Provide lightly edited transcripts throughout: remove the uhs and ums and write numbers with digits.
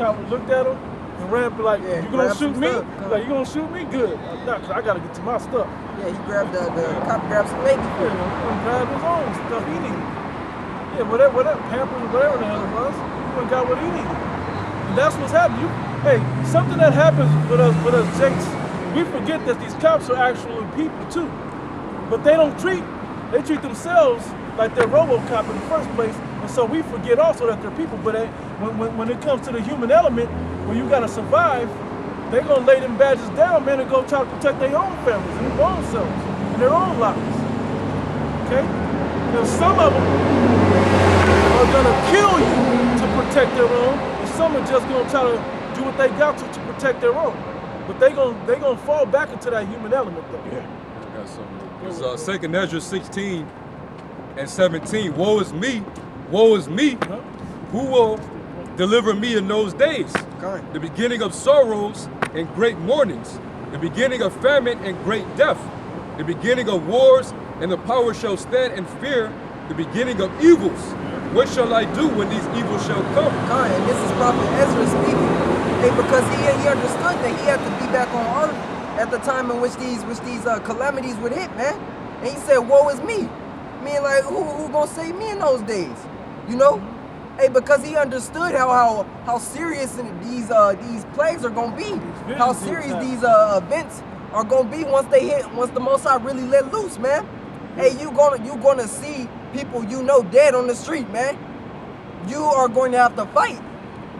cop looked at him and ran, like, you gonna shoot me? Like, you gonna shoot me? Good. Nah, cause I gotta get to my stuff. Yeah, he grabbed the cop grabbed some baby food. He grabbed his own stuff he needed. Yeah, whatever, Pampers, whatever the hell it was, he went and got what he needed. And that's what's happening. Hey, something that happens with us Jakes, we forget that these cops are actually people too. But they treat themselves like they're RoboCop in the first place, and so we forget also that they're people. But when it comes to the human element, when you gotta survive, they're gonna lay them badges down, man, and go try to protect their own families and their own selves and their own lives. Okay? Now some of them are gonna kill you to protect their own, and some are just gonna try to do what they got to protect their own. But they gonna fall back into that human element though. Yeah. I got something. It's 2nd Ezra 16 and 17. Woe is me, who will deliver me in those days? The beginning of sorrows and great mournings, the beginning of famine and great death, the beginning of wars, and the power shall stand in fear, the beginning of evils. What shall I do when these evils shall come? And this is Prophet Ezra speaking. Hey, because he understood that he had to be back on earth at the time in which these calamities would hit, man. And he said, woe is me. I mean, like, who gonna save me in those days? You know? Hey, because he understood how serious these plagues are gonna be. How serious these events are gonna be once the Most High really let loose, man. Hey, you gonna see people you know dead on the street, man. You are going to have to fight.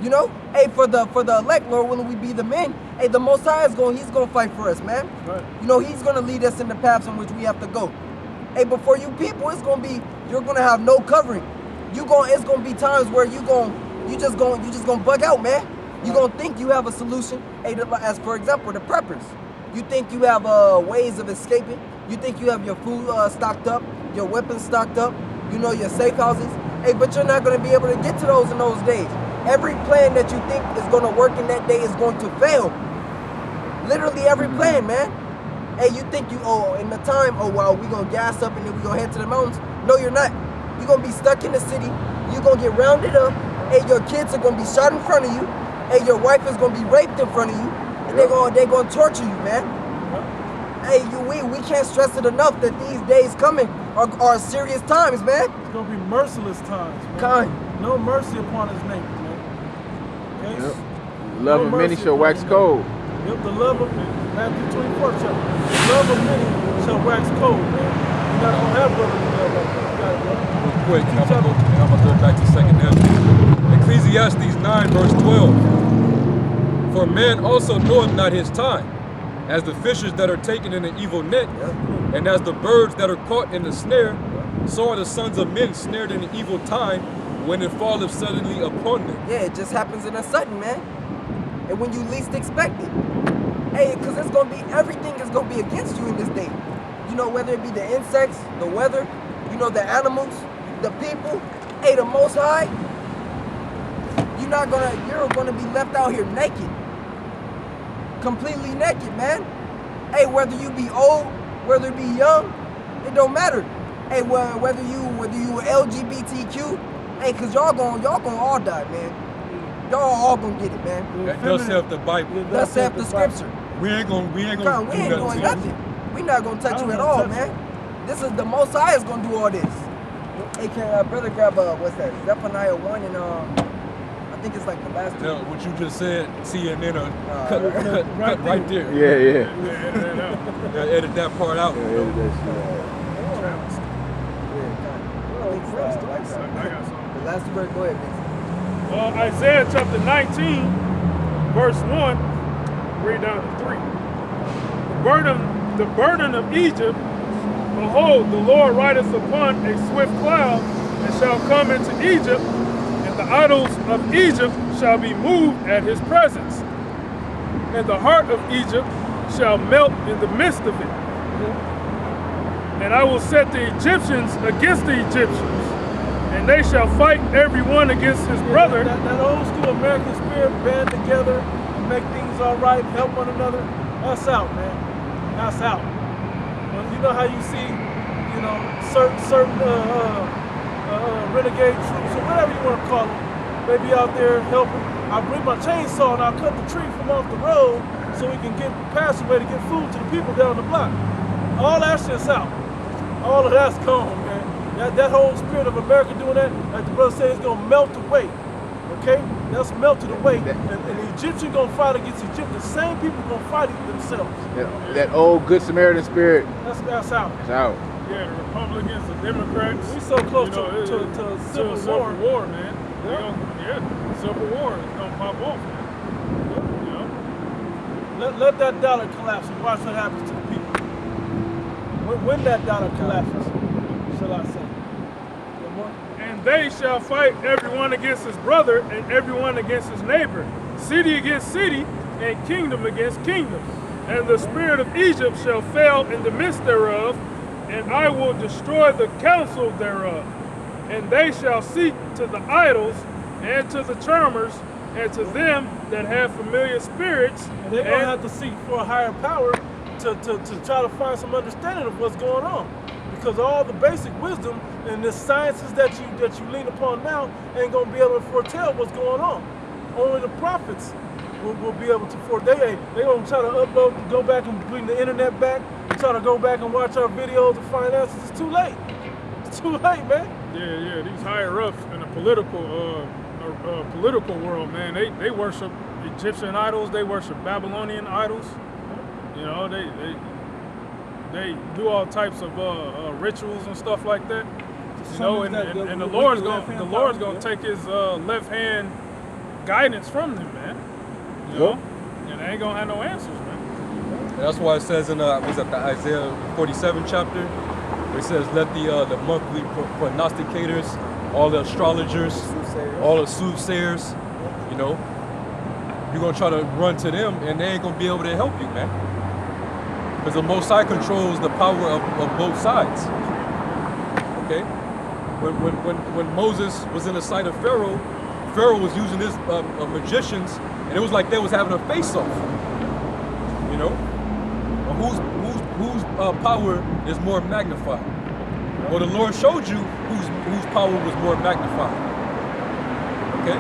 You know, hey, for the elect, Lord, when we be the men, hey, the Most High he's gonna fight for us, man. Right. You know, he's gonna lead us in the paths in which we have to go. Hey, but for you people, you're gonna have no covering. It's gonna be times where you just gonna bug out, man. You gonna think you have a solution. Hey, as for example, the preppers. You think you have ways of escaping. You think you have your food stocked up, your weapons stocked up. You know, your safe houses. Hey, but you're not gonna be able to get to those in those days. Every plan that you think is going to work in that day is going to fail. Literally every plan, man. Hey, you think in the time, well, we're going to gas up and then we're going to head to the mountains. No, you're not. You're going to be stuck in the city. You're going to get rounded up. Hey, your kids are going to be shot in front of you. Hey, your wife is going to be raped in front of you. And they're going to torture you, man. Hey, we can't stress it enough that these days coming are serious times, man. It's going to be merciless times, man. No mercy upon his neighbor. Yep. The love of many shall wax cold. Yep, the love of Matthew 24 chapter. The love of many shall wax cold, man. You're not gonna have love. Quick, I'm gonna go back to 2nd Ezra. Ecclesiastes 9, verse 12. For man also knoweth not his time, as the fishes that are taken in an evil net, and as the birds that are caught in the snare, so are the sons of men snared in an evil time, when it falleth suddenly upon them. Yeah, it just happens in a sudden, man. And when you least expect it. Hey, because everything is going to be against you in this day. You know, whether it be the insects, the weather, you know, the animals, the people. Hey, the Most High, you're going to be left out here naked. Completely naked, man. Hey, whether you be old, whether it be young, it don't matter. Hey, whether you LGBTQ, hey, cause y'all gonna all die, man. Y'all all gonna get it, man. Thus saith the Bible. Thus saith the scripture. We ain't doing nothing. We not gonna touch you at all, man. This is the Most High is gonna do all this. Hey, can brother grab what's that? Zephaniah 1 and I think it's like the last two. No, what you just said, CNN cut right there. Yeah. Edit that part out. Yeah, edit that shit. I got something. The last verse, go ahead, Isaiah chapter 19, verse 1, read down to 3. The burden of Egypt, behold, the Lord rideth upon a swift cloud, and shall come into Egypt, and the idols of Egypt shall be moved at his presence, and the heart of Egypt shall melt in the midst of it. And I will set the Egyptians against the Egyptians, and they shall fight every one against his brother. That old school American spirit, band together, make things all right, help one another, that's out, man. That's out. Well, you know how you see, you know, certain renegade troops, or whatever you want to call them, they be out there helping I'll bring my chainsaw and I'll cut the tree from off the road so we can get passageway to get food to the people down the block. All that shit's out. All of that's gone, man. That whole spirit of America doing that, like the brother said, it's gonna melt away. Okay? That's melted away. And the Egyptian gonna fight against Egypt. The same people gonna fight themselves. That old Good Samaritan spirit. That's out. It's out. Yeah, the Republicans, the Democrats. We so close to civil war, man. Civil war is gonna pop off, man. You know? Let that dollar collapse and watch what happens to the people. When that dollar collapses, shall I say? And they shall fight everyone against his brother and everyone against his neighbor, city against city, and kingdom against kingdom. And the spirit of Egypt shall fail in the midst thereof, and I will destroy the counsel thereof. And they shall seek to the idols and to the charmers and to them that have familiar spirits. And they're going to have to seek for a higher power to try to find some understanding of what's going on. Because all the basic wisdom and the sciences that you lean upon now ain't going to be able to foretell what's going on. Only the prophets will be able to foretell. They're going to try to upload, go back and bring the internet back, and try to go back and watch our videos and find answers. It's too late. It's too late, man. Yeah. These higher ups in the political world, man, they worship Egyptian idols. They worship Babylonian idols. You know, they do all types of rituals and stuff like that. You know, and the Lord's gonna take his left hand guidance from them, man. You know, and they ain't gonna have no answers, man. And that's why it says in the Isaiah 47 chapter, where it says, "Let the monthly prognosticators, all the astrologers, all the soothsayers, you know, you're gonna try to run to them, and they ain't gonna be able to help you, man." Because the Most High controls the power of both sides. Okay? When Moses was in the sight of Pharaoh, Pharaoh was using his magicians, and it was like they was having a face-off. You know? Whose power is more magnified? Well, the Lord showed you whose power was more magnified. Okay?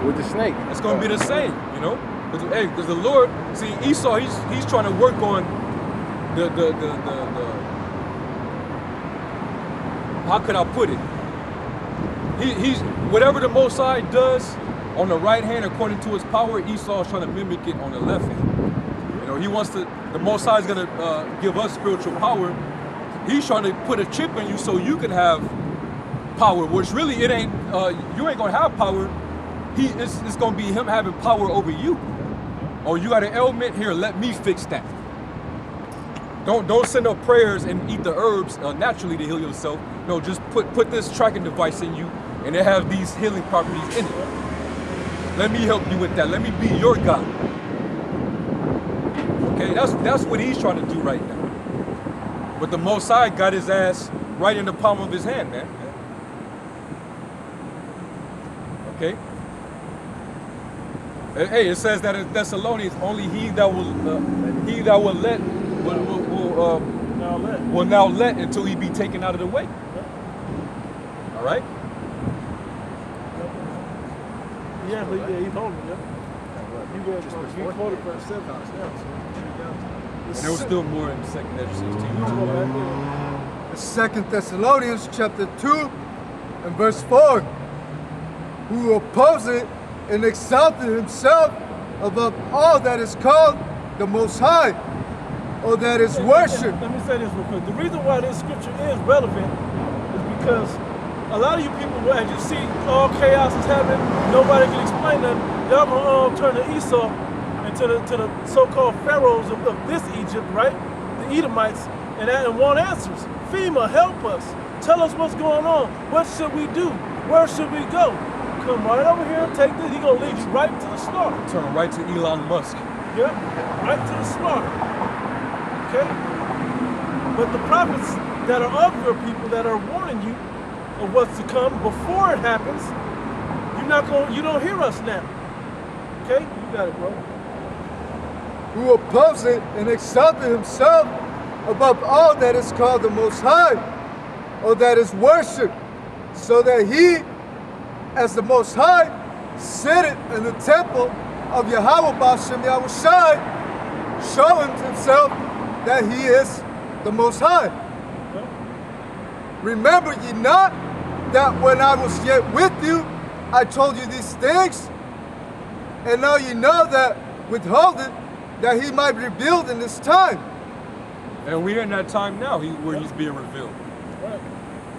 With the snake. It's going to be the same, you know? Because the Lord, see, Esau, he's trying to work on the how could I put it? He's whatever the Most High does on the right hand according to his power, Esau is trying to mimic it on the left hand. You know, he wants to. The Most High is gonna give us spiritual power. He's trying to put a chip in you so you can have power, which really it ain't. You ain't gonna have power. It's gonna be him having power over you. Or you got an ailment here. Let me fix that. Don't send up prayers and eat the herbs naturally to heal yourself. No, just put this tracking device in you, and it have these healing properties in it. Let me help you with that. Let me be your God. Okay, that's what he's trying to do right now. But the Most High got his ass right in the palm of his hand, man. Okay. Hey, it says that in Thessalonians, only he that will let will now let until he be taken out of the way. All right. Yeah, he's holding it. You quoted verse 7. And there was still more in 2nd Ezra 16. 2 Thessalonians chapter 2 and verse 4. Who opposeth and exalted himself above all that is called the Most High, or that is worship. Let me say this real quick. The reason why this scripture is relevant is because a lot of you people, as you see all chaos is happening, nobody can explain that. Y'all gonna all turn to Esau and to the so-called pharaohs of this Egypt, right? The Edomites, and want answers. FEMA, help us. Tell us what's going on. What should we do? Where should we go? Come right over here and take this. He's gonna lead you right to the slaughter. Turn right to Elon Musk. Yep, right to the slaughter. Okay? But the prophets that are of your people that are warning you of what's to come before it happens, you don't hear us now. Okay? You got it, bro. Who opposeth and exalted himself above all that is called the Most High, or that is worship, so that he, as the Most High, sitteth in the temple of Yahweh Ba'Shem Yahushai, showing himself that he is the Most High. Remember ye not that when I was yet with you, I told you these things? And now ye know that withhold it, that he might be revealed in this time. And we're in that time now where he's being revealed. Right.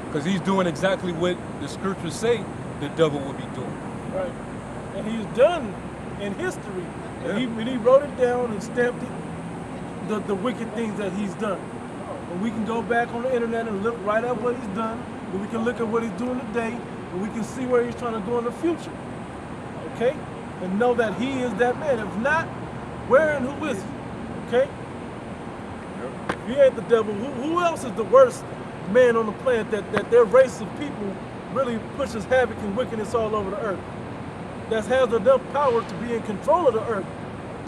Because he's doing exactly what the scriptures say the devil will be doing. Right. And he's done in history. Yeah. And he wrote it down and stamped it, the wicked things that he's done. And we can go back on the internet and look right at what he's done. And we can look at what he's doing today. And we can see where he's trying to go in the future. Okay? And know that he is that man. If not, where and who is he? Okay? If he ain't the devil, who else is the worst man on the planet that their race of people really pushes havoc and wickedness all over the earth? That has enough power to be in control of the earth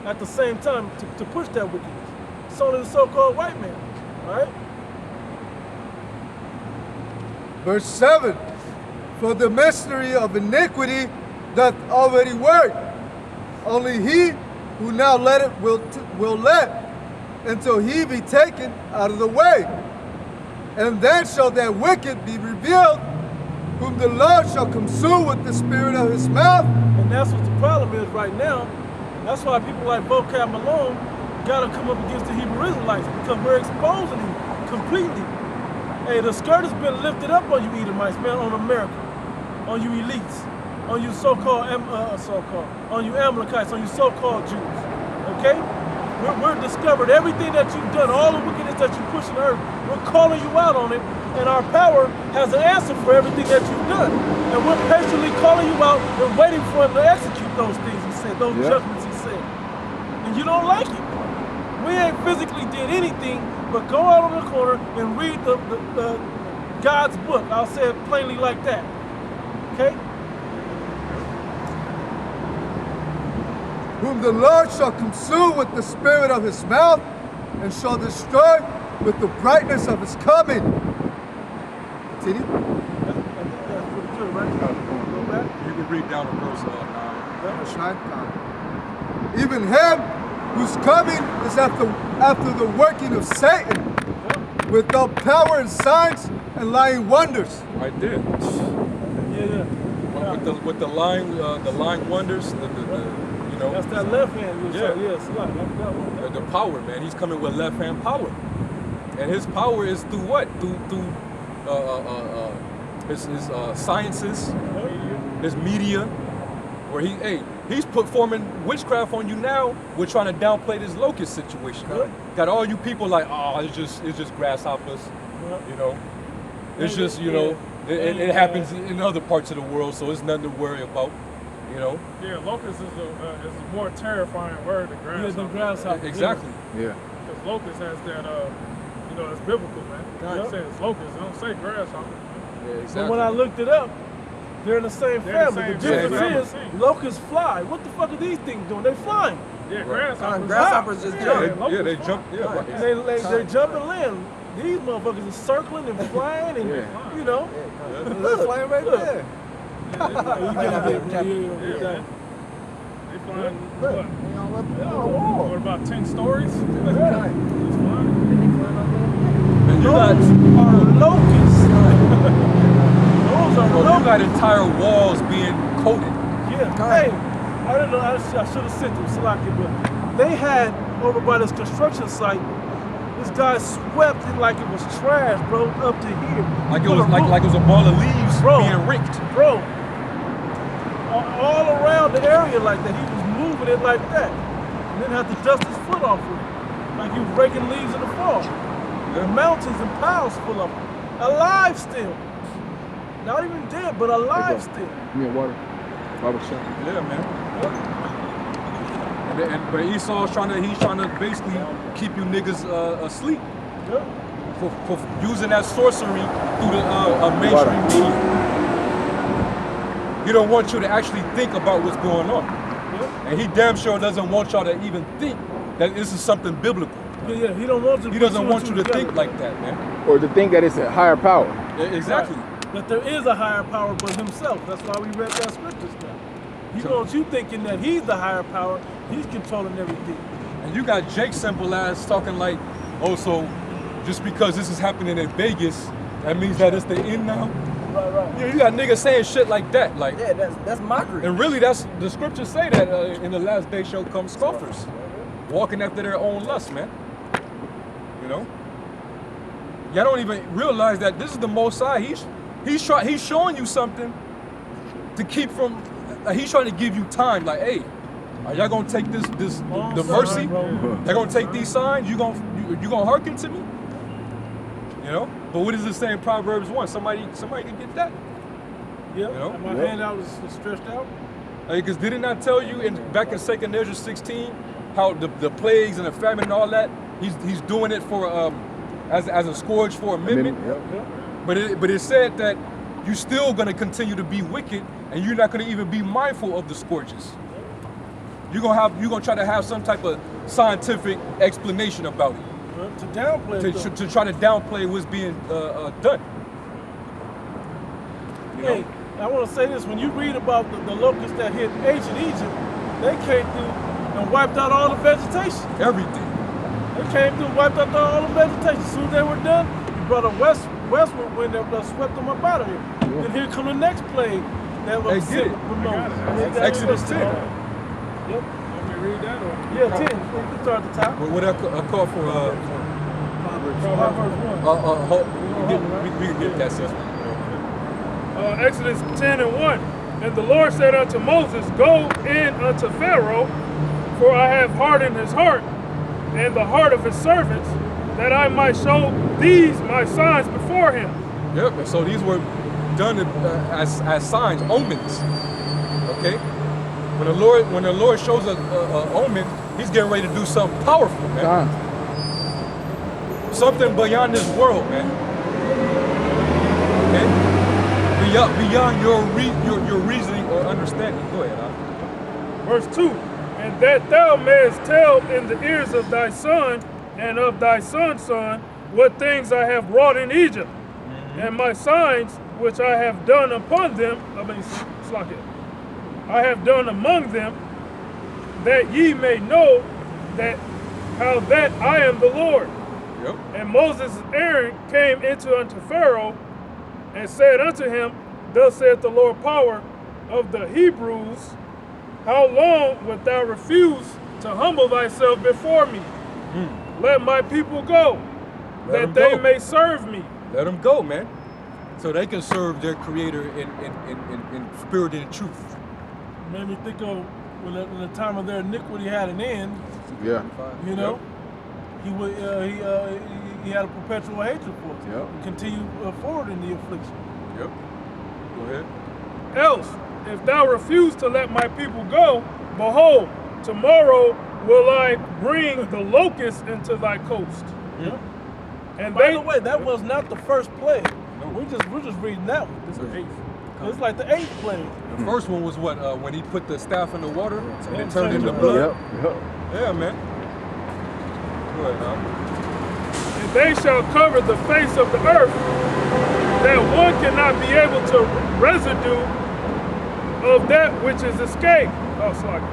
at the same time to push that wickedness. It's only the so-called white man, right? Verse 7, for the mystery of iniquity doth already work. Only he who now letteth will let until he be taken out of the way. And then shall that wicked be revealed, whom the Lord shall consume with the spirit of his mouth. And that's what the problem is right now. That's why people like Vocab Malone gotta come up against the Hebrew Israelites, because we're exposing them completely. Hey, the skirt has been lifted up on you Edomites, man, on America, on you elites, on you so-called, on you Amalekites, on you so-called Jews, okay? We're discovered everything that you've done, all the wickedness that you push on earth, we're calling you out on it, and our power has an answer for everything that you've done. And we're patiently calling you out and waiting for him to execute those things he said, those judgments he said. And you don't like it. We ain't physically did anything but go out on the corner and read the God's book. I'll say it plainly like that. Okay? Whom the Lord shall consume with the spirit of his mouth, and shall destroy with the brightness of his coming. Continue. I think that's pretty good, right? Go back. You can read down to verse 9. Even him whose coming is after the working of Satan, with all power and signs and lying wonders. Right there. Yeah. With the lying wonders, you know. That's that left hand. Yeah. Yes, that one. The power, man. He's coming with left hand power, and his power is through what? Through his sciences, his media, where he's performing witchcraft on you now. We're trying to downplay this locust situation. Got all you people like, oh, it's just grasshoppers, you know. It's just, you know, it happens in other parts of the world, so it's nothing to worry about, you know. Yeah, locust is a more terrifying word than grasshopper. Yeah, than grasshopper. Exactly. Yeah. Because locust has that, you know, it's biblical, man. It says locust, it don't say grasshopper. Yeah, exactly. But when I looked it up, they're in the same family. The difference family. is locusts fly. What the fuck are these things doing? They flying. Yeah, grasshoppers. Grasshoppers just jump. They jump. Yeah, right. And they jump and land. These motherfuckers are circling and flying and, you know. Look, flying right there. They flying, what about 10 stories? It's flying. And you got Locusts. Those are you locusts. got entire walls being coated. Yeah. Hey, I didn't know. I should have sent them Salaki, but they had over by this construction site. This guy swept it like it was trash, bro, up to here. Like it was like it was a ball of leaves being raked. Bro, all around the area like that. He was moving it like that. And then had to dust his foot off with it. Like he was raking leaves in the fall. The mountains and piles full of them. Alive still. Not even dead, but alive still. Give me a water. Yeah, man. But Esau's trying to basically keep you niggas asleep for using that sorcery through the mainstream media. He don't want you to actually think about what's going on. And he damn sure doesn't want y'all to even think that this is something biblical. Yeah, he don't want you. He doesn't want you to think like that, man. Or to think that it's a higher power. Exactly. That there is a higher power but himself. That's why we read that scripture stuff. He wants you thinking that he's the higher power. He's controlling everything. And you got Jake simple ass talking like, oh, so just because this is happening in Vegas, that means that it's the end now? Right. You got niggas saying shit like that. Like, Yeah, that's mockery. and really, that's the scriptures say that in the last day shall come scoffers, walking after their own lust, man. You know, y'all don't even realize that this is the Most High. He's showing you something to keep from. He's trying to give you time. Like, hey, are y'all gonna take the mercy? Y'all gonna take these signs? You gonna hearken to me? You know. But what does it say in Proverbs 1? Somebody can get that. Yeah. You know? And my hand out was stretched out. Because did it not tell you back in 2 Ezra 16 how the plagues and the famine and all that, he's doing it for as a scourge for amendment. Yep. But it said that you're still gonna continue to be wicked and you're not gonna even be mindful of the scourges. You're gonna try to have some type of scientific explanation about it. To downplay it, To try to downplay what's being done. You know? Hey, I want to say this. When you read about the locusts that hit ancient Egypt, they came through and wiped out all the vegetation. Everything. They came through and wiped out all the vegetation. As soon as they were done, you brought a westward wind that swept them up out of here. Yeah. Then here come the next plague that was They did it. Exodus 10. Yep. Let me read that one. Yeah, 10. You can start at the top. What I call for Proverbs 1. we can get that system. Exodus 10 and 1. And the Lord said unto Moses, Go in unto Pharaoh, for I have hardened his heart and the heart of his servants, that I might show these my signs before him. Yep. And so these were done as signs, omens. Okay. When the Lord shows an omen, He's getting ready to do something powerful, man. Something beyond this world, man. Okay? Beyond your reasoning or understanding. Go ahead, huh? Verse 2. And that thou mayest tell in the ears of thy son and of thy son's son what things I have wrought in Egypt, and my signs which I have done upon them, I have done among them, that ye may know that how that I am the Lord. Yep. And Moses and Aaron came into unto Pharaoh and said unto him, Thus saith the Lord power of the Hebrews, how long wilt thou refuse to humble thyself before me? Let my people go, that they may serve me. Let them go, man. So they can serve their Creator in spirit and in truth. Made me think of when the time of their iniquity had an end. Yeah. You know, he had a perpetual hatred for us. Yep. And continue forward in the affliction. Yep. Go ahead. Else, if thou refuse to let my people go, behold, tomorrow will I bring the locusts into thy coast. Yeah. And By the way, that was not the first plague. No. We're just reading that one. This is the eighth. It's like the 8th plague. The first one was what? When he put the staff in the water and it Yeah, turned into changed blood. Yep. Yeah, man. Go ahead, huh? And they shall cover the face of the earth, that one cannot be able to residue of that which is escaped. Oh, sorry.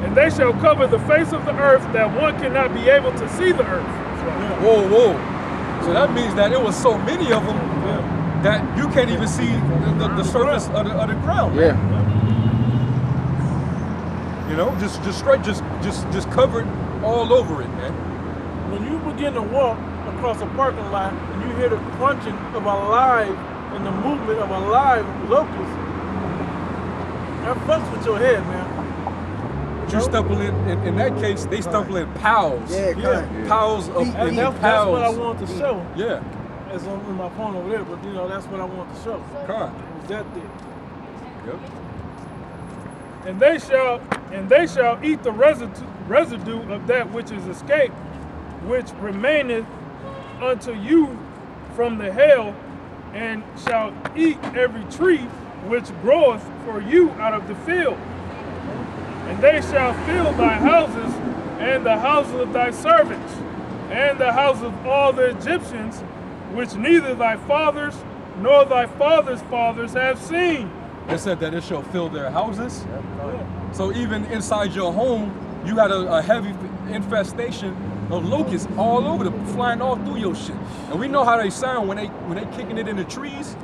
And they shall cover the face of the earth, that one cannot be able to see the earth. Whoa. So that means that it was so many of them that you can't even see the surface of the ground. Yeah. You know, just covered all over it, man. When you begin to walk across a parking lot and you hear the crunching of a live and the movement of a live locust, that fucks with your head, man. But you stumble in that case, they stumble in piles. Yeah. Piles of And that's piles. what I wanted to show. Yeah. It's on my phone over there, but that's what I wanted to show. Con. It was that thick. Yep. And they shall eat the residue of that which is escaped, which remaineth unto you from the hail, and shall eat every tree which groweth for you out of the field. And they shall fill thy houses, and the houses of thy servants, and the houses of all the Egyptians, which neither thy fathers nor thy fathers' fathers have seen, It said that it shall fill their houses. So even inside your home, you got a heavy infestation of locusts all over flying all through your shit. And we know how they sound when they kicking it in the trees.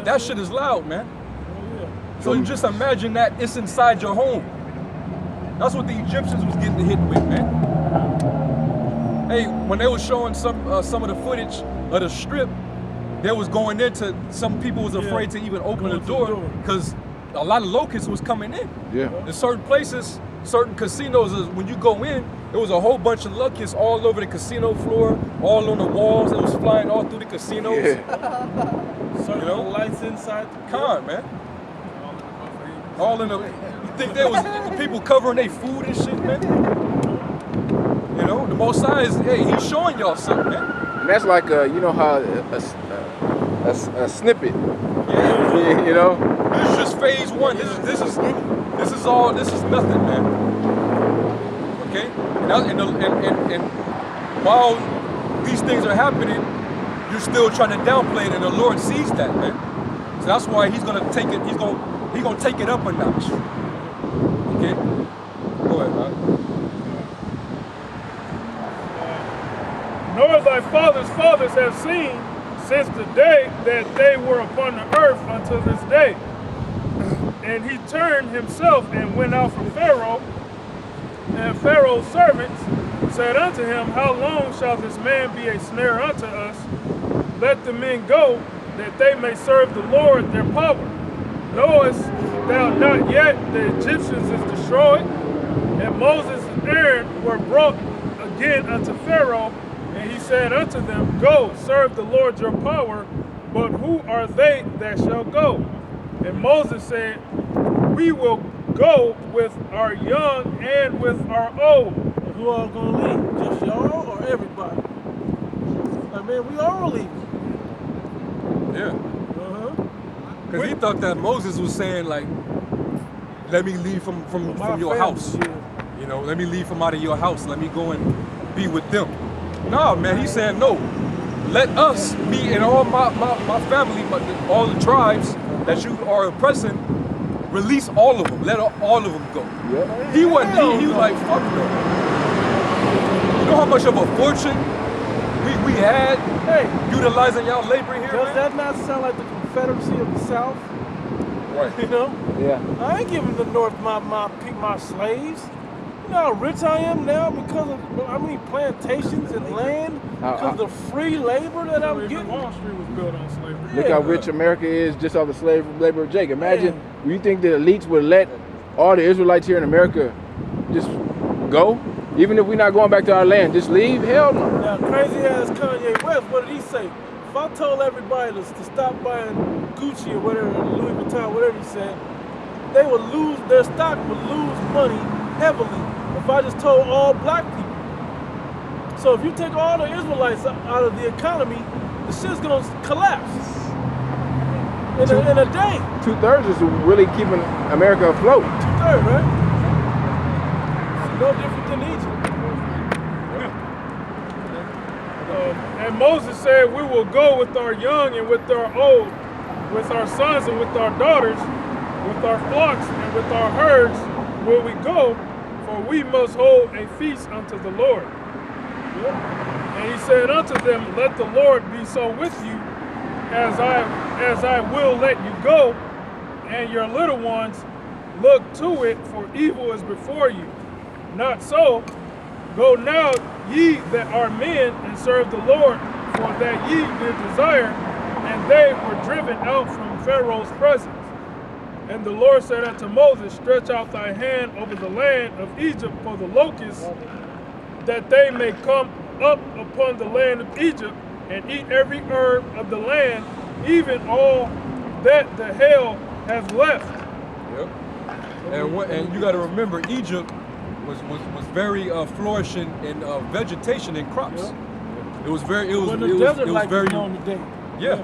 That shit is loud, man. So you just imagine that it's inside your home. That's what the Egyptians was getting hit with, man. Hey, when they was showing some of the footage of the strip, they was going into, some people was afraid to even open the door because a lot of locusts was coming in. Yeah. In certain places, certain casinos, when you go in, there was a whole bunch of locusts all over the casino floor, all on the walls. It was flying all through the casinos. Yeah. So, you know, lights inside. Con, man. All in the. You think there was people covering their food and shit, man? You know, the Most High is, hey, he's showing y'all something, man. And that's like, you know how a snippet. Yeah. You know. This is just phase one. This is nothing, man. Okay? And while these things are happening, you're still trying to downplay it, and the Lord sees that, man. So that's why he's gonna take it, he's gonna take it up a notch. Okay? Go ahead, man. Nor thy fathers' fathers have seen since the day that they were upon the earth until this day. And he turned himself and went out from Pharaoh. And Pharaoh's servants said unto him, How long shall this man be a snare unto us? Let the men go, that they may serve the Lord their power. Knowest thou not yet the Egyptians is destroyed? And Moses and Aaron were brought again unto Pharaoh, and he said unto them, Go, serve the Lord your power, but who are they that shall go? And Moses said, We will go with our young and with our old. And who all gonna leave? Just y'all or everybody? Like, man, we all leaving. Yeah. Because he thought that Moses was saying, like, let me leave from your house. Yeah. You know, let me leave from out of your house. Let me go and be with them. No, man, he said, no. Let us, me and all my family, all the tribes that you are oppressing, release all of them. Let all of them go. Yeah. He wasn't, he was like, fuck no. You know how much of a fortune we had utilizing y'all labor here, Does man? that not sound like the Confederacy of the South? Right. You know? Yeah. I ain't giving the North my slaves. You know how rich I am now because of plantations and land, because of the free labor that I'm getting. Wall Street was built on slavery. Look how rich America is just off the slave labor of Jake. Imagine, you think the elites would let all the Israelites here in America just go? Even if we're not going back to our land, just leave? Hell no. Now, crazy ass Kanye West, what did he say? If I told everybody to stop buying Gucci or whatever, Louis Vuitton, whatever he said, they would lose, their stock would lose money heavily if I just told all black people. So if you take all the Israelites out of the economy, the shit's gonna collapse in a day. 2/3 is really keeping America afloat. 2/3, right? It's no different than Egypt. And Moses said, We will go with our young and with our old, with our sons and with our daughters, with our flocks and with our herds will we go, for we must hold a feast unto the Lord. And he said unto them, Let the Lord be so with you, as I will let you go, and your little ones look to it, for evil is before you. Not so. Go now, ye that are men, and serve the Lord, for that ye did desire, and they were driven out from Pharaoh's presence. And the Lord said unto Moses, Stretch out thy hand over the land of Egypt for the locusts, that they may come up upon the land of Egypt, and eat every herb of the land, even all that the hail has left. Yep. And you got to remember, Egypt was very flourishing in vegetation and crops. Yep. It was very known today. Yeah.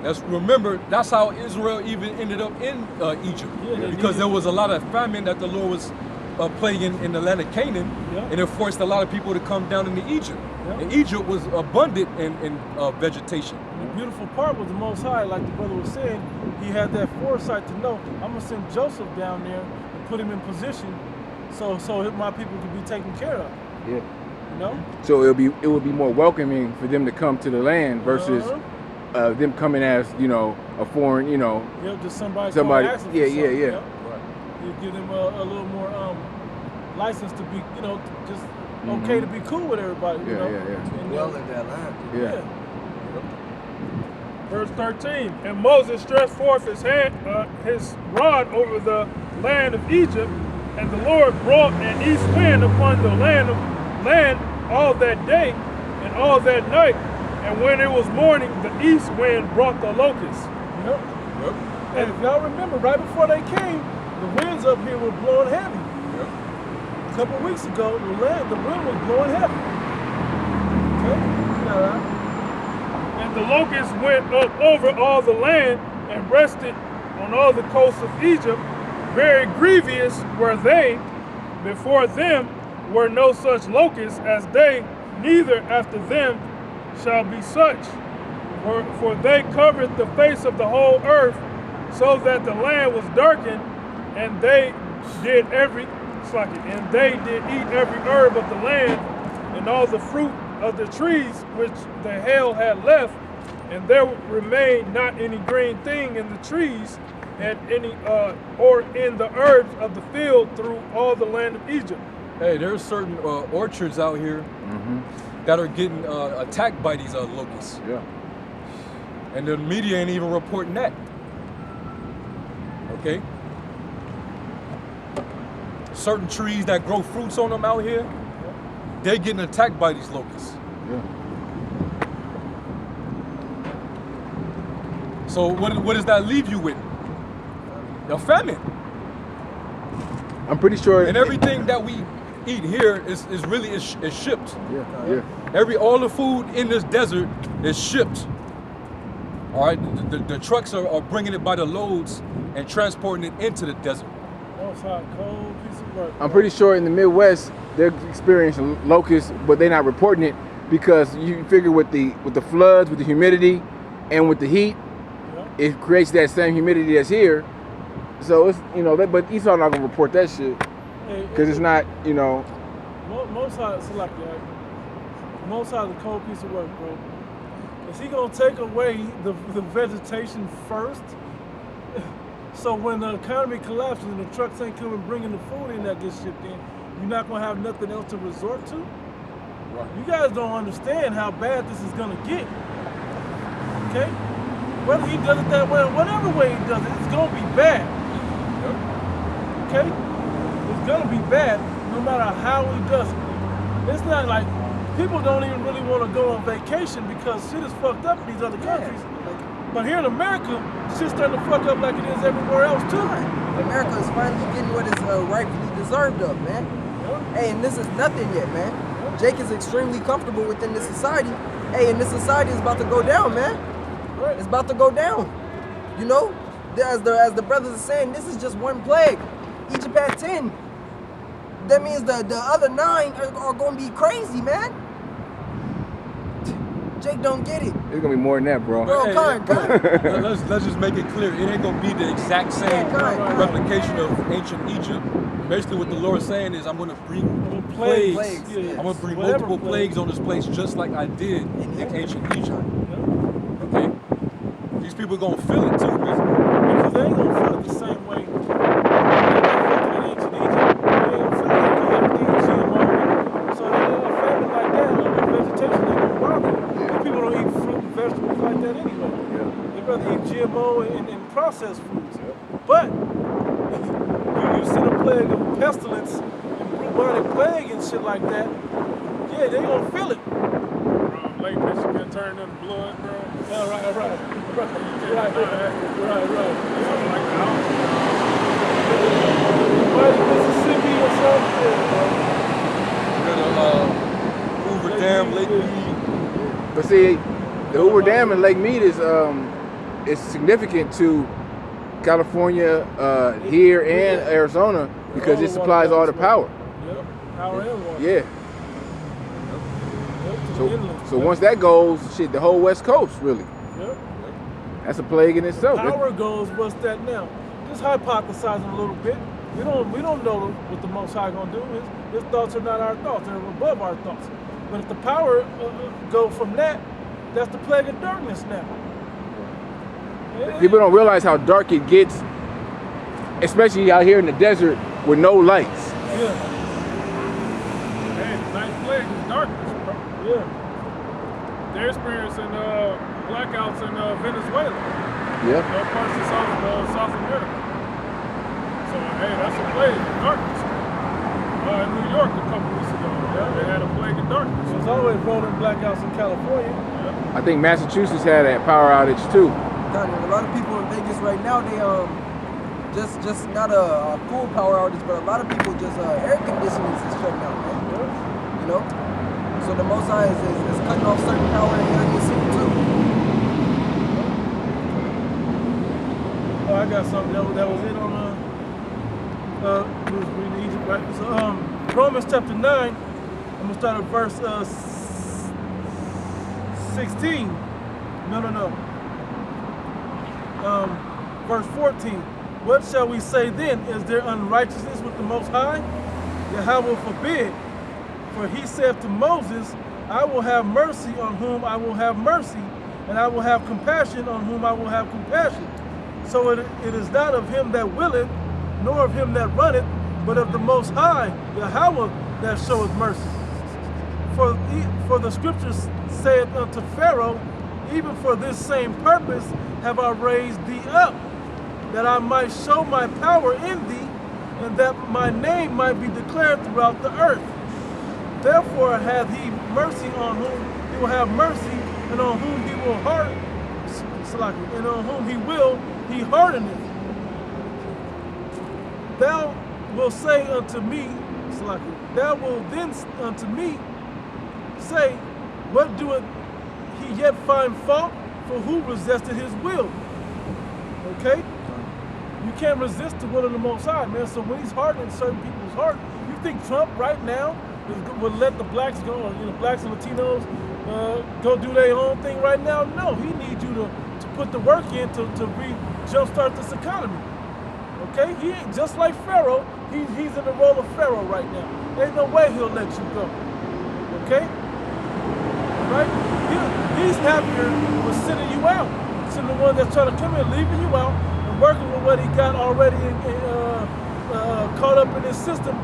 That's how Israel even ended up in Egypt, because there was a lot of famine that the Lord was plague in the land of Canaan, and it forced a lot of people to come down into Egypt. And Egypt was abundant in vegetation. The beautiful part was the Most High, like the brother was saying, he had that foresight to know, I'm going to send Joseph down there and put him in position so my people could be taken care of. Yeah. You know? So it would be more welcoming for them to come to the land versus them coming as, you know, a foreign, you know. Yeah, just somebody. Yeah. Right. You give them a little more license to be, you know, just okay to be cool with everybody. You know? And well in that land. Yeah. Verse 13, and Moses stretched forth his hand, his rod over the land of Egypt, and the Lord brought an east wind upon the land all that day and all that night. And when it was morning, the east wind brought the locusts. Yep. And if y'all remember, right before they came, the winds up here were blowing heavy. Yep. A couple weeks ago, the wind was blowing heavy. Okay? And the locusts went up over all the land and rested on all the coasts of Egypt. Very grievous were they. Before them were no such locusts as they, neither after them shall be such. For they covered the face of the whole earth, so that the land was darkened, and they did eat every herb of the land, and all the fruit of the trees which the hail had left, and there remained not any green thing in the trees, and any or in the herbs of the field through all the land of Egypt. Hey, there's certain orchards out here that are getting attacked by these locusts. Yeah. And the media ain't even reporting that. Okay? Certain trees that grow fruits on them out here, they're getting attacked by these locusts. Yeah. So what does that leave you with? A famine. I'm pretty sure. And everything that we eat here is shipped. Yeah. All the food in this desert is shipped. All right, the trucks are bringing it by the loads and transporting it into the desert. Most High, cold piece of work. I'm pretty sure in the Midwest they're experiencing locusts, but they're not reporting it because you figure with the floods, with the humidity, and with the heat, it creates that same humidity that's here. So it's, you know, but Esau not gonna report that shit because it's not, you know. Most High, Most High is a cold piece of work, bro. Is he gonna take away the vegetation first? So when the economy collapses and the trucks ain't coming bringing the food in that gets shipped in, you're not gonna have nothing else to resort to? Right. You guys don't understand how bad this is gonna get. Okay? Whether he does it that way or whatever way he does it, it's gonna be bad. Okay? It's gonna be bad no matter how he does it. It's not like people don't even really want to go on vacation because shit is fucked up in these other countries. But here in America, shit's starting to fuck up like it is everywhere else too. America is finally getting what is rightfully deserved of, man. Hey, and this is nothing yet, man. Jake is extremely comfortable within this society. Hey, and this society is about to go down, man. It's about to go down. You know, as the brothers are saying, this is just one plague. Egypt had 10. That means the other 9 are going to be crazy, man. Jake don't get it. It's gonna be more than that, bro. Bro, Let's just make it clear. It ain't gonna be the exact same replication of ancient Egypt. Basically, what the Lord is saying is, I'm gonna bring plagues. I'm gonna bring multiple plagues on this place, just like I did in ancient Egypt. Okay? These people are gonna feel it too, man. Because they ain't gonna feel it the same way that they felt in ancient Egypt. They ain't gonna feel it because everything's GMO. So they ain't a famine like that, or vegetation ain't gonna bother them. People don't eat fruit and vegetables like that anyway. They rather eat GMO and processed foods. But you see the plague of pestilence and bubonic plague and shit like that, yeah, they gonna feel it. Lake Michigan turned into blood, bro. Yeah, right. Mississippi or something, bro. Hoover Dam, Lake Mead. But see, the Hoover Dam and Lake Mead is significant to California, here and Arizona, because it supplies all the power. Yep. Power and water. Yeah. Yep. So once that goes, shit, the whole West Coast really. Yep. That's a plague in itself. Power goes. What's that now? Just hypothesizing a little bit. We don't know what the Most High gonna do. His thoughts are not our thoughts; they're above our thoughts. But if the power go from that, that's the plague of darkness now. Yeah. People don't realize how dark it gets, especially out here in the desert with no lights. Yeah. Hey, the ninth plague is darkness, bro. Yeah. They're experiencing blackouts in Venezuela. Yeah. Parts of South America. So, hey, that's a plague of darkness. In New York a couple weeks ago, they had a plague of darkness. There's always rolling blackouts in California. I think Massachusetts had a power outage too. God, a lot of people in Vegas right now, they just not a full power outage, but a lot of people just air conditioning is shutting down, man. Yeah. You know? So the Most High is cutting off certain power in Area City too. Oh, I got something that was it on we was reading Egypt, right? So Romans chapter 9, I'm gonna start at verse 16. No. Verse 14. What shall we say then? Is there unrighteousness with the Most High? Yahweh forbid. For he said to Moses, I will have mercy on whom I will have mercy, and I will have compassion on whom I will have compassion. So it is not of him that willeth, nor of him that runneth, but of the Most High, Yahweh, that showeth mercy. For the scriptures saith unto Pharaoh, even for this same purpose have I raised thee up, that I might show my power in thee, and that my name might be declared throughout the earth. Therefore hath he mercy on whom he will have mercy, and on whom he will harden, and on whom he will, he hardeneth. Thou wilt say unto me, thou wilt then unto me say, what doeth he yet find fault? For who resisted his will? Okay? You can't resist the will of the Most High, man. So when he's hardening certain people's heart, you think Trump right now would let the blacks go, blacks and Latinos go do their own thing right now? No, he needs you to put the work in to jumpstart this economy. Okay? He ain't just like Pharaoh. He's in the role of Pharaoh right now. Ain't no way he'll let you go. Okay? Right? He's happier with sending you out. Sending the one that's trying to come in, leaving you out, and working with what he got already caught up in his system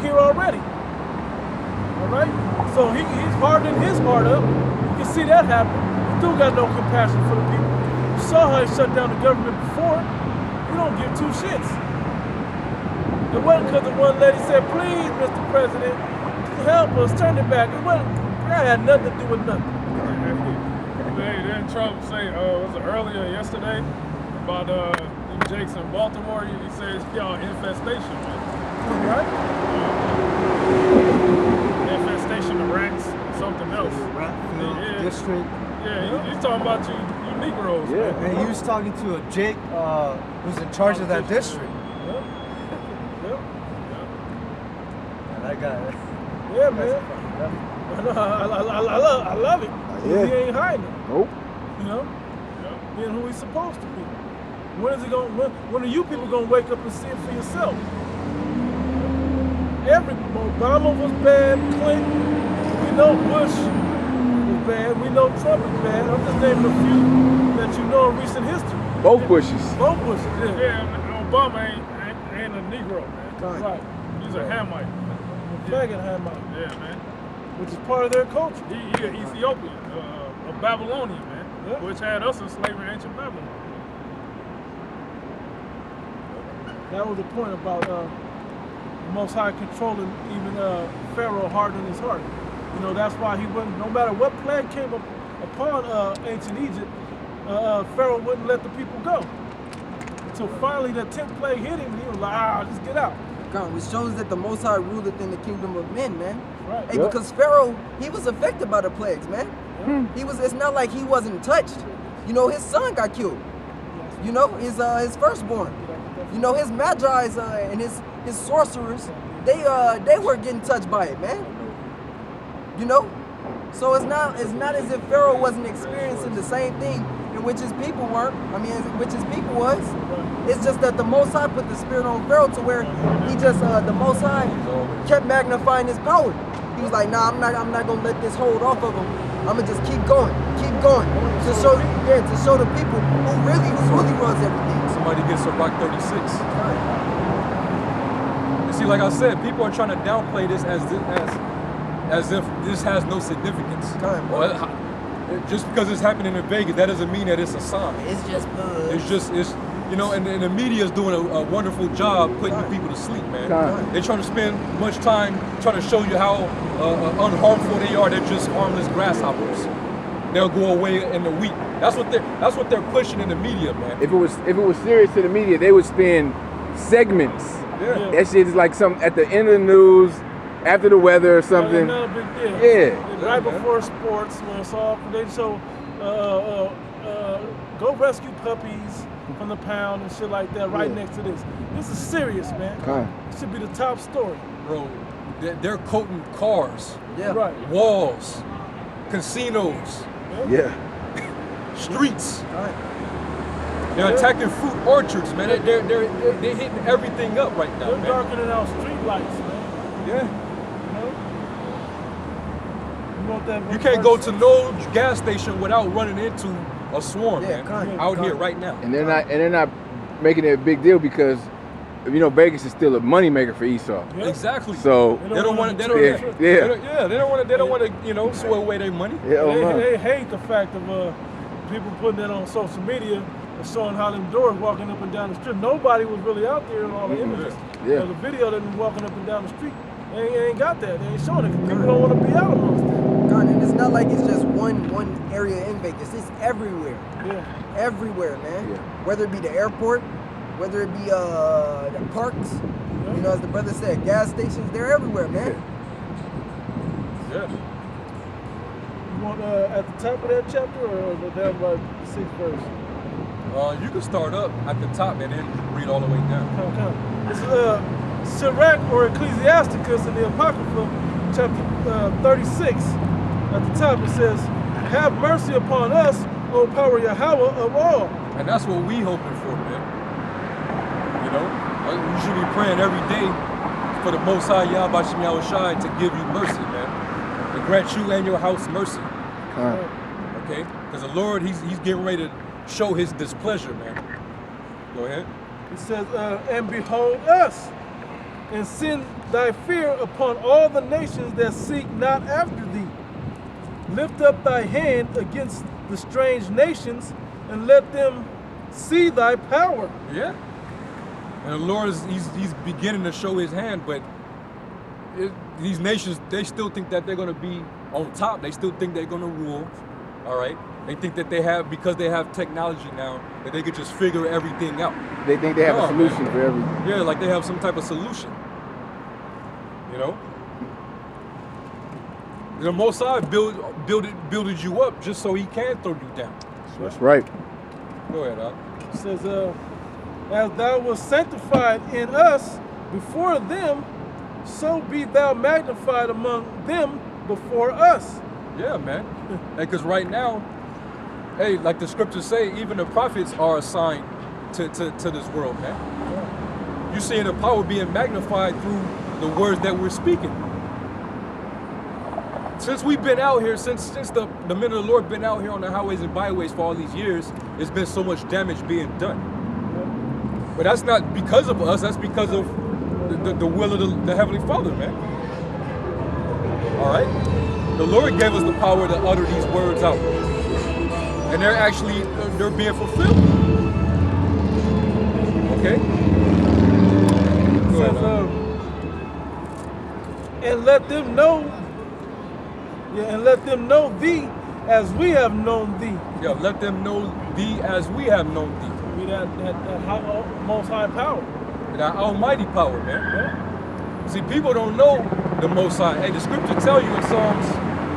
here already. All right? So he's hardening his heart up. You can see that happen. He still got no compassion for the people. You saw how he shut down the government before. He don't give two shits. It wasn't because the one lady said, please, Mr. President, help us, turn it back. That had nothing to do with nothing. Didn't Trump say, was it earlier yesterday, about them Jakes in Baltimore? He says, y'all infestation, man. Right? Infestation of rats, something else. Rat-filled district. Yeah, he's talking about you Negroes, Yeah, man. and he was talking to a Jake who's in charge of that district. Yep. Yeah, that guy. Yeah, man. I love it. Yeah. He ain't hiding it. Nope. You know? Being who he's supposed to be. When are you people gonna wake up and see it for yourself? Obama was bad, Clinton, we know Bush was bad, we know Trump is bad. I'm just naming a few that you know in recent history. Both Bushes. Both Bushes, yeah. Yeah, Obama ain't a Negro, man. Right. He's a Hamite. Faggot Hamite. Yeah, man. Which is part of their culture. He Ethiopian, a Babylonian, man, Yeah. which had us in slavery in ancient Babylon. That was the point about the Most High controlling even Pharaoh hardening his heart. You know, that's why he wouldn't, no matter what plague came upon ancient Egypt, Pharaoh wouldn't let the people go. Until finally the 10th plague hit him, and he was like, just get out. God, which shows that the Most High ruleth in the kingdom of men, man. Right. Hey, because Pharaoh, he was affected by the plagues, man. It's not like he wasn't touched. You know, his son got killed. You know, his firstborn. You know, his Magi's and his sorcerers, they were getting touched by it, man. You know? So it's not as if Pharaoh wasn't experiencing the same thing in which his people weren't. I mean, which his people was. It's just that the Most High put the spirit on Pharaoh to where he just the Most High kept magnifying his power. He was like, nah, I'm not gonna let this hold off of him. I'm gonna just keep going to show the people who really runs everything. Somebody gets a Rock 36. You see, like I said, people are trying to downplay this as if this has no significance. Well, just because it's happening in Vegas, that doesn't mean that it's a sign. It's just buzz. It's you know, and the media is doing a wonderful job putting the people to sleep, man. They're trying to spend much time trying to show you how unharmful they are. They're just harmless grasshoppers. They'll go away in a week. That's what they're pushing in the media, man. If it was serious to the media, they would spend segments. Yeah. That shit is like something at the end of the news, after the weather or something. Another big deal. Yeah. Right before sports, when it's all, they show go rescue puppies from the pound and shit like that right next to this. This is serious, man. It should be the top story. Bro, they're coating cars, Right. walls, casinos, streets. They're attacking fruit orchards, man. They're hitting everything up right now, They're man. darkening out street lights, man. Yeah. You want that You can't go to no gas station without running into a swarm, Yeah, man. Out here right now. And they're not making it a big deal because Vegas is still a moneymaker for Esau. Yeah. Exactly. So they don't want to. yeah. They don't want to. Sway away their money. They hate the fact of people putting that on social media and showing how them doors walking up and down the street. Nobody was really out there in all the images. Yeah. The video of them walking up and down the street, they ain't got that. They ain't showing it. People don't want to be out amongst that. And it's not like it's just one area in Vegas. It's everywhere. Yeah. Everywhere, man. Yeah. Whether it be the airport, whether it be the parks, you know, as the brother said, gas stations, they're everywhere, man. Yeah. You want at the top of that chapter or down by the 6th verse? You can start up at the top and then read all the way down. Come. It's Sirach or Ecclesiasticus in the Apocrypha, chapter 36. At the top it says, "Have mercy upon us, O power Yahweh of all." And that's what we hoping for, man. You know, you should be praying every day for the Most High Yahweh Shem Yahushai to give you mercy, man, and grant you and your house mercy. Okay, because the Lord, he's getting ready to show His displeasure, man. Go ahead. It says, "And behold us, and send thy fear upon all the nations that seek not after thee. Lift up thy hand against the strange nations, and let them see thy power." Yeah. And the Lord he's beginning to show His hand, but these nations, they still think that they're going to be on top. They still think they're going to rule. All right. They think that because they have technology now, that they could just figure everything out. They think they have a solution for everything. Yeah, like they have some type of solution. You know? The Most High builded you up just so He can throw you down. That's right. Go ahead, Al. It says, "As thou wast sanctified in us before them, so be thou magnified among them before us." Yeah, man. Because right now, hey, like the scriptures say, even the prophets are assigned to this world, man. You're seeing the power being magnified through the words that we're speaking. Since we've been out here, since the men of the Lord been out here on the highways and byways for all these years, there's been so much damage being done. But that's not because of us, that's because of the will of the Heavenly Father, man. All right? The Lord gave us the power to utter these words out. And they're being fulfilled. Okay? Go ahead, And let them know, and let them know thee as we have known thee. Yeah, let them know thee as we have known thee. Be that most high power. That almighty power, man. Yeah. See, people don't know the Most High. Hey, the scripture tell you in Psalms,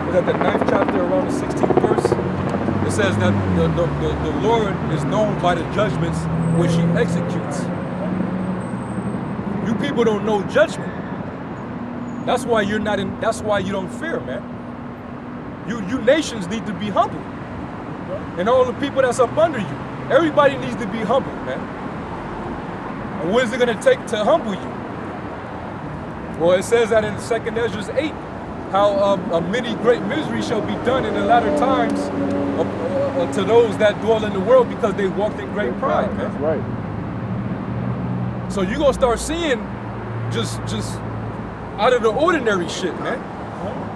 was at the 9th chapter, around the 16th verse, it says that the Lord is known by the judgments which He executes. You people don't know judgment. That's why you're not in. That's why you don't fear, man. You nations need to be humble, and all the people that's up under you. Everybody needs to be humble, man. And what is it going to take to humble you? Well, it says that in 2 Ezra 8, how many great miseries shall be done in the latter times to those that dwell in the world because they walked in great pride, man. That's right. So you're going to start seeing just out of the ordinary shit, man.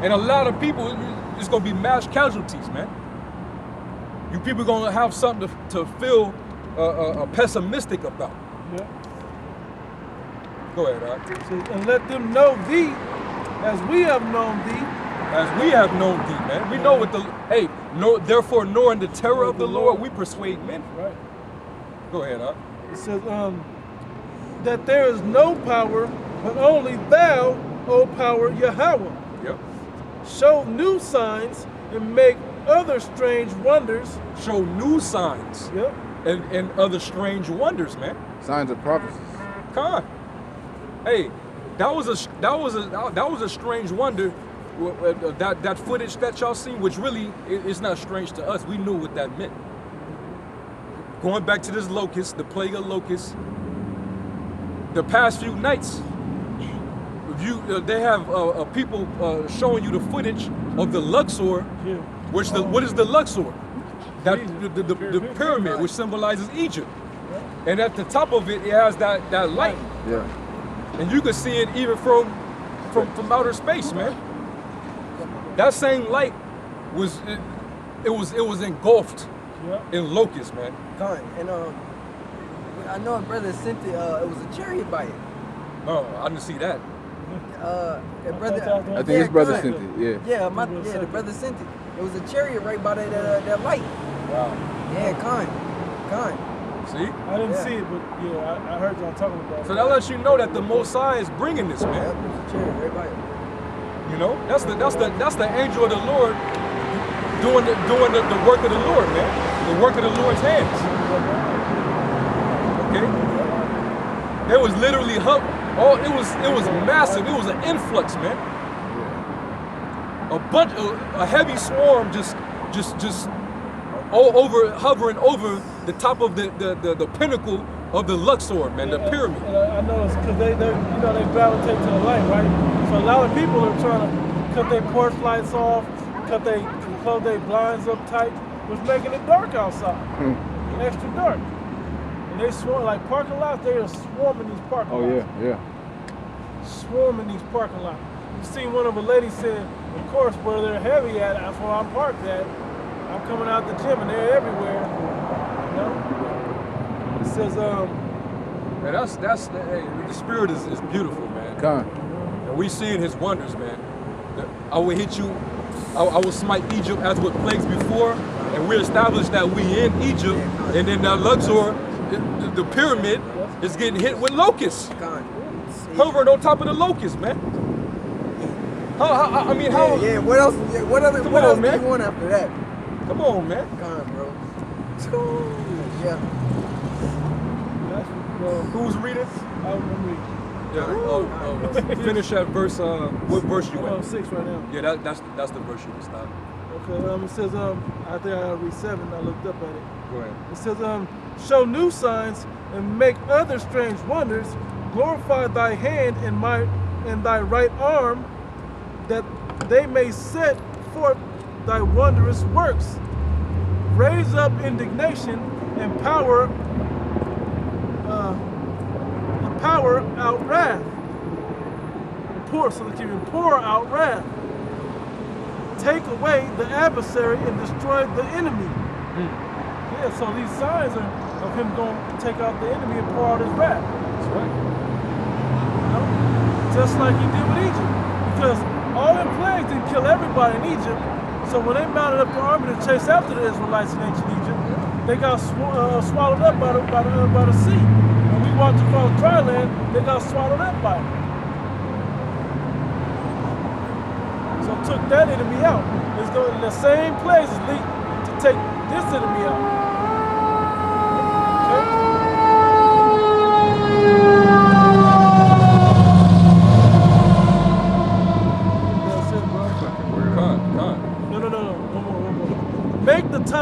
And a lot of people, it's going to be mass casualties, man. You people going to have something to feel pessimistic about. Yeah. Go ahead, Art. And let them know thee as we have known thee. As we have known thee, man. We know what therefore knowing the terror of the Lord, we persuade men. Right. Go ahead, Art. It says that there is no power, but only thou, O power Yahweh. Yep. Show new signs and make other strange wonders. Show new signs. Yep. And other strange wonders, man. Signs of prophecies. Come on. Hey, that was a strange wonder. That footage that y'all seen, which really is not strange to us. We knew what that meant. Going back to this locust, the plague of locusts. The past few nights, they have people showing you the footage of the Luxor. Yeah. What is the Luxor? That the pyramid, which symbolizes Egypt. And at the top of it, it has that light. Yeah. And you can see it even from outer space, man. That same light was engulfed in locusts, man. Gone. And I know a brother sent it. It was a chariot by it. Oh, I didn't see that. A brother. I think his brother Khan. sent it. Yeah. Yeah, the brother sent it. It was a chariot right by that light. Wow. Yeah, Khan. See? I didn't see it, but yeah, I heard y'all talking about it. So that lets you know that the Most High is bringing this, Yeah, man. it was a chariot right by it. You know, that's the angel of the Lord doing the work of the Lord, man. The work of the Lord's hands. Okay. It was literally it was massive. It was an influx, man. A heavy swarm just hovering over the top of the pinnacle of the Luxor, man, the pyramid. And I noticed because they gravitate to the light, right? So a lot of people are trying to cut their porch lights off, close their blinds up tight, was making it dark outside, extra dark. And they swarm like parking lots. They are swarming these parking lots. Oh yeah. Swarming these parking lots. You seen one of the ladies said, of course, where they're heavy at, that's where I'm parked at. I'm coming out the gym and they're everywhere. You know? It says, Man, the spirit is beautiful, man. Con. And we seeing his wonders, man. I will hit you, I will smite Egypt as with plagues before, and we established that we in Egypt, and then that Luxor, the pyramid, is getting hit with locusts. Hovering on top of the locusts, man. How? Yeah, what else? Yeah, what else do man. you want after that? Come on, man. Gone, bro. Yeah. Who's reading? I'm reading. Yeah. Finish that verse. What verse you I'm at? 6 right now. Yeah, that's the verse you can stop. Okay, it says, I think I read 7, I looked up at it. Go ahead. It says, show new signs and make other strange wonders, glorify thy hand and thy right arm, that they may set forth thy wondrous works. Raise up indignation and power out wrath. Pour out wrath. Take away the adversary and destroy the enemy. Yeah, so these signs are of him going to take out the enemy and pour out his wrath. That's right. You know? Just like he did with Egypt. Because all them plagues didn't kill everybody in Egypt. So when they mounted up the army to chase after the Israelites in ancient Egypt, they got swallowed up by the sea. When we walked across dry land, they got swallowed up by it. So took that enemy out. It's going in the same places to take this enemy out. Okay?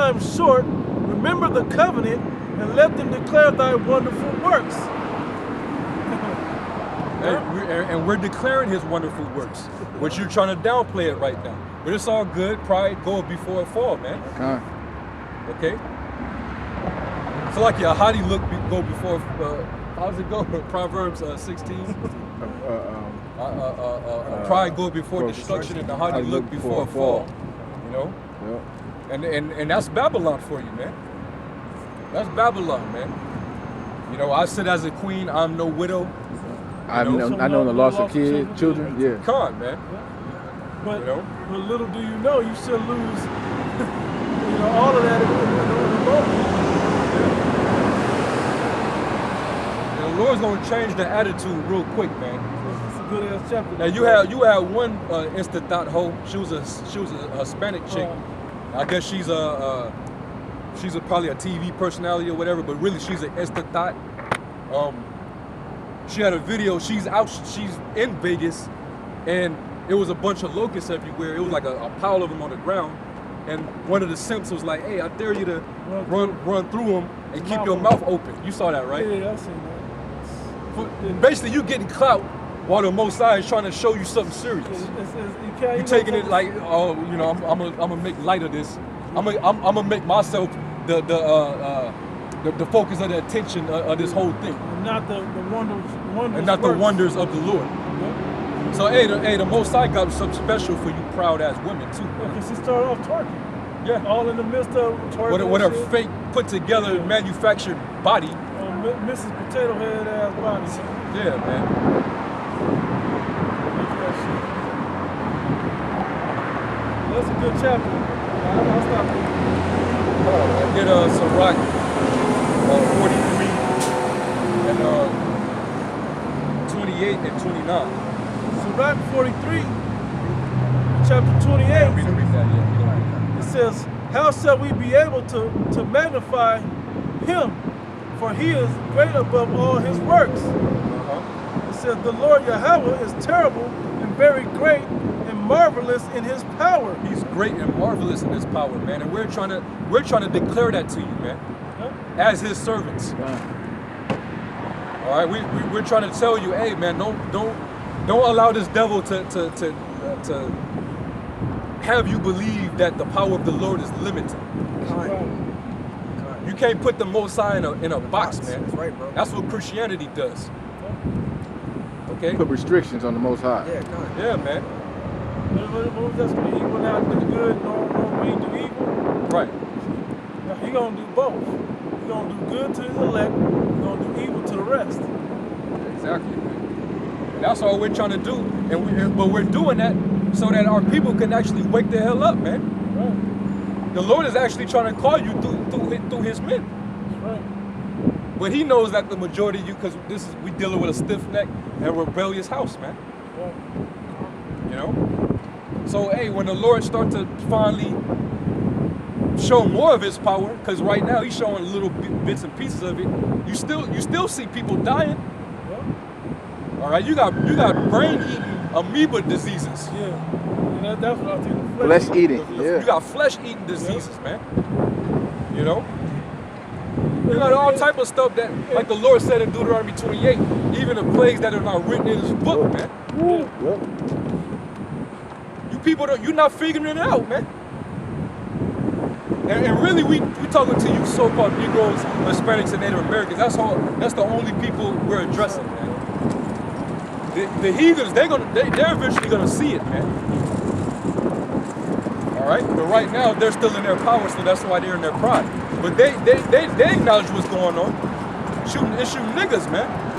time short, remember the covenant, and let them declare thy wonderful works. And we're declaring his wonderful works, which you're trying to downplay it right now. But it's all good. Pride goeth before a fall, man. Okay? So like your haughty look go before, how's it go? Proverbs 16. Pride goeth before destruction, and the haughty look before a fall. You know? And that's Babylon for you, man. That's Babylon, man. You know, I sit as a queen, I'm no widow. I know the loss of kids, children. Yeah. Come on, man. But, you know? But little do you know, you should lose, all of that in the moment. And the Lord's gonna change the attitude real quick, man. It's a good ass chapter. Now you had one instant thought hoe. She was a Hispanic chick. I guess she's probably a TV personality or whatever, but really she's an instant thought. She had a video. She's in Vegas, and it was a bunch of locusts everywhere. It was like a pile of them on the ground, and one of the simps was like, "Hey, I dare you to run through them and keep your mouth open." You saw that, right? Yeah, I seen that. Basically, you getting clout while the Most High is trying to show you something serious. You taking it like, oh, I'm gonna make light of this. I'm gonna make myself the focus of the attention of this whole thing. And not the wonders. And not the wonders of the Lord. Yeah. So the Most High got something special for you proud ass women too. Because she started off twerking. Yeah. All in the midst of twerking. With her fake put together manufactured body. Mrs. Potato Head ass body. Yeah, man. That's a good chapter. I'll stop there. I did Sirach 43 and 28 and 29. Sirach 43, chapter 28. Read that, It says, how shall we be able to magnify him? For he is great above all his works. It says, the Lord Yahweh is terrible and very great and marvelous in his power. He's great and marvelous in his power, man. And we're trying to declare that to you, man. As his servants. All right, we're trying to tell you, hey, man, don't allow this devil to have you believe that the power of the Lord is limited. You can't put the Most High in a box, man. That's right, bro. That's what Christianity does. Okay? Put restrictions on the Most High. Yeah, God. Yeah, man. What was that? He will not do good nor we do evil. Right. Now, he gonna do both. He gonna do good to his elect. He gonna do evil to the rest. Exactly. And that's all we're trying to do. But we're doing that so that our people can actually wake the hell up, man. Right. The Lord is actually trying to call you through his men. Right. But he knows that the majority of you, because we dealing with a stiff-necked and rebellious house, man. Right. You know? So, hey, when the Lord starts to finally show more of his power, because right now he's showing little bits and pieces of it, you still see people dying. Yeah. All right, you got brain-eating amoeba diseases. Yeah. And that's what I think. Flesh eating. Yeah. You got flesh-eating diseases, man. You know? You got all type of stuff that, like the Lord said in Deuteronomy 28, even the plagues that are not written in his book, man. Yeah. You people you're not figuring it out, man. And really, we talking to you so-called Negroes, Hispanics, and Native Americans. That's the only people we're addressing, man. The heathens, they're eventually gonna see it, man. All right, but right now they're still in their power, so that's why they're in their pride. But they acknowledge what's going on. Shooting niggas, man.